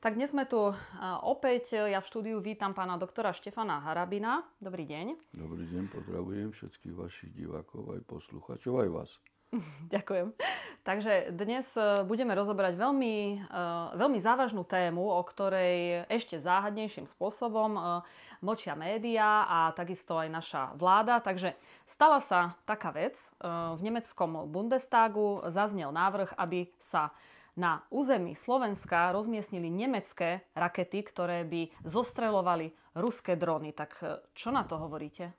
Tak dnes sme tu opäť, ja v štúdiu vítam pána doktora Štefana Harabina. Dobrý deň. Dobrý deň, pozdravujem všetkých vašich divákov, aj poslucháčov, aj vás. Ďakujem. Takže dnes budeme rozoberať veľmi závažnú tému, o ktorej ešte záhadnejším spôsobom mlčia médiá a takisto aj naša vláda. Takže stala sa taká vec. V nemeckom Bundestagu zaznel návrh, aby sa na území Slovenska rozmiestnili nemecké rakety, ktoré by zostreľovali ruské drony. Tak čo na to hovoríte?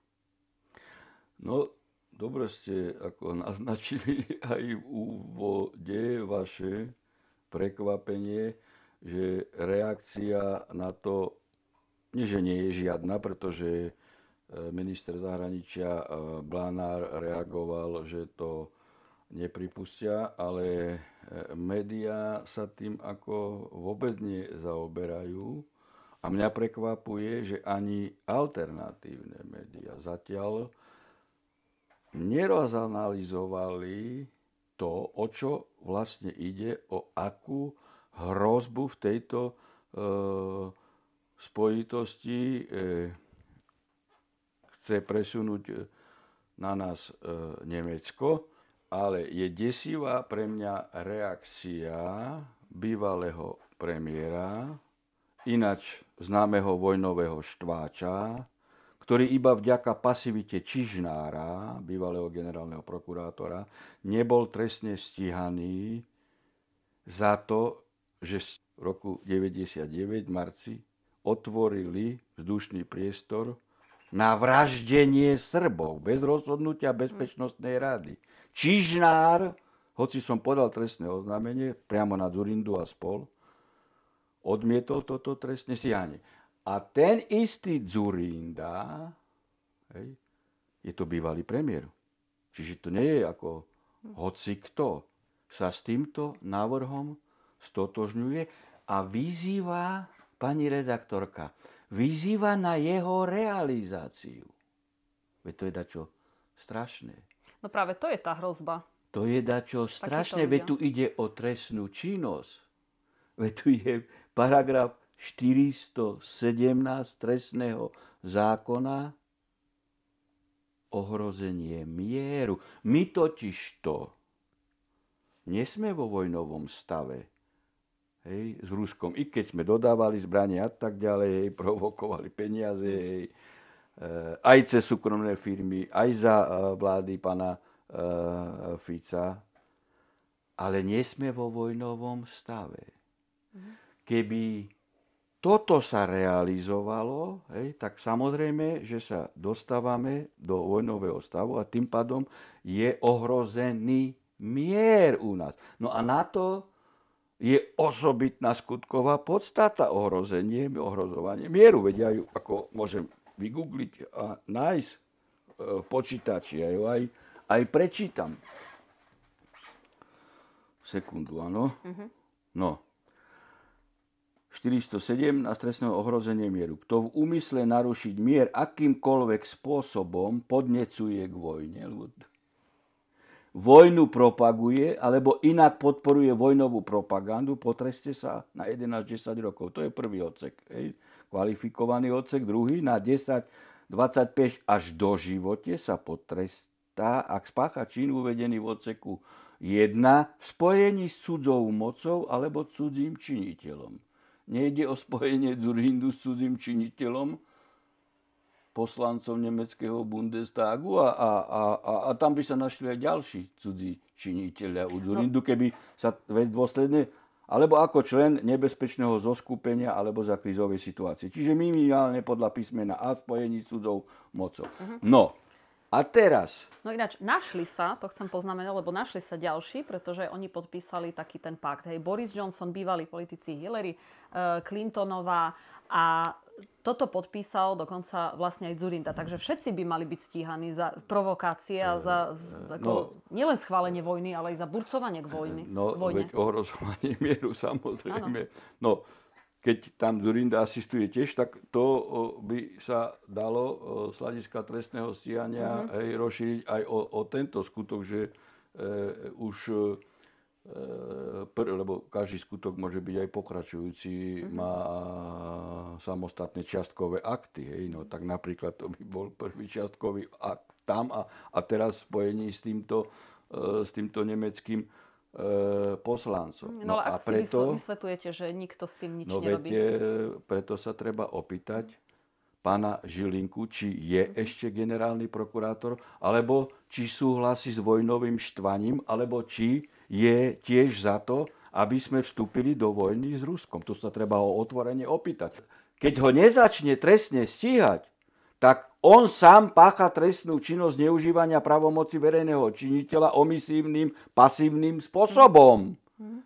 No, dobre ste ako naznačili aj v úvode vaše prekvapenie, že reakcia na to, nie že nie je žiadna, pretože minister zahraničia Blanár reagoval, že to nepripustia, ale médiá sa tým ako vôbec nezaoberajú. A mňa prekvapuje, že ani alternatívne médiá zatiaľ nerozanalizovali to, o čo vlastne ide, o akú hrozbu v tejto spojitosti chce presunúť na nás Nemecko. Ale je desivá pre mňa reakcia bývalého premiéra, ináč známeho vojnového štváča, ktorý iba vďaka pasivite Čižnára, bývalého generálneho prokurátora, nebol trestne stíhaný za to, že v roku 1999 v marci otvorili vzdušný priestor na vraždenie Srbov bez rozhodnutia Bezpečnostnej rady. Čižnár, hoci som podal trestné oznámenie priamo na Dzurindu a spol, odmietol toto trestné stíhanie. A ten istý Dzurinda, je to bývalý premiér. Čiže to nie je ako hoci kto. Sa s týmto návrhom stotožňuje a vyzýva, pani redaktorka, vyzýva na jeho realizáciu. Veď to je dačo strašné. No práve to je tá hrozba. To je dačo strašné, veď tu ide o trestnú činnosť. Veď tu je paragraf 417 trestného zákona ohrozenie mieru. My totižto nesme vo vojnovom stave. S Ruskom. I keď sme dodávali zbranie a tak ďalej, provokovali peniaze, aj cez súkromné firmy, aj za vlády pána Fica. Ale nie sme vo vojnovom stave. Keby toto sa realizovalo, tak samozrejme, že sa dostávame do vojnového stavu a tým pádom je ohrozený mier u nás. No a na to je osobitná skutková podstata ohrozovanie mieru. Veď ja ju ako môžem vygoogliť a nájsť v počítači. Ja ju aj prečítam. Sekundu, áno. No. 407 na trestného ohrozenie mieru. Kto v úmysle narušiť mier akýmkoľvek spôsobom podnecuje k vojne, vojnu propaguje, alebo inak podporuje vojnovú propagandu, potreste sa na 11 až 10 rokov. To je prvý odsek. Kvalifikovaný odsek. Druhý na 10, 25 až do živote sa potrestá, ak spácha čin uvedený v odseku 1 v spojení s cudzou mocou alebo cudzím činiteľom. Nejde o spojenie Dzurindu s cudzím činiteľom, poslancom nemeckého Bundestagu a tam by sa našli aj ďalší cudzí činiteľia u Dzurindu, keby sa dôsledne, alebo ako člen nebezpečného zoskupenia alebo za krízovej situácie. Čiže minimálne podľa písmena A spojení s cudzou mocou. No, a teraz... No ináč, našli sa, to chcem poznamenať, lebo našli sa ďalší, pretože oni podpísali taký ten pakt. Boris Johnson, bývalí politici Hillary Clintonová a toto podpísal dokonca vlastne aj Dzurinda. Takže všetci by mali byť stíhaní za provokácie a za nielen schválenie vojny, ale aj za burcovanie k vojne. No, veď ohrozovanie mieru, samozrejme. Ano. No, keď tam Dzurinda asistuje tiež, tak to by sa dalo z hľadiska trestného stíhania rozšíriť aj o tento skutok, že už lebo každý skutok môže byť aj pokračujúci, má samostatné čiastkové akty. Hej. No, tak napríklad to by bol prvý čiastkový akt tam a teraz v spojení s týmto nemeckým poslancom. No a preto vysvetľujete, že nikto s tým nič nerobí. Preto sa treba opýtať pána Žilinku, či je ešte generálny prokurátor, alebo či súhlasí s vojnovým štvaním, alebo či je tiež za to, aby sme vstúpili do vojny s Ruskom. To sa treba ho otvorene opýtať. Keď ho nezačne trestne stíhať, tak on sám pácha trestnú činnosť zneužívania pravomoci verejného činiteľa omisívnym, pasívnym spôsobom.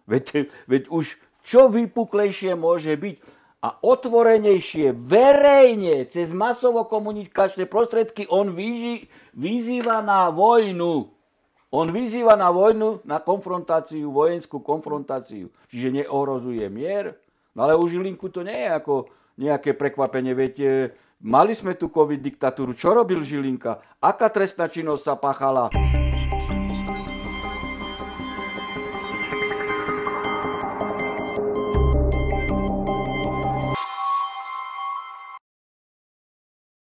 Veď už čo vypuklejšie môže byť a otvorenejšie, verejne, cez masovo-komunikačné prostriedky on vyzýva na vojnu. On vyzýva na vojnu, na konfrontáciu, vojenskú konfrontáciu. Čiže neohrozuje mier. No ale u Žilinku to nie je ako nejaké prekvapenie. Veď mali sme tu covid diktatúru. Čo robil Žilinka? Aká trestná činnosť sa páchala?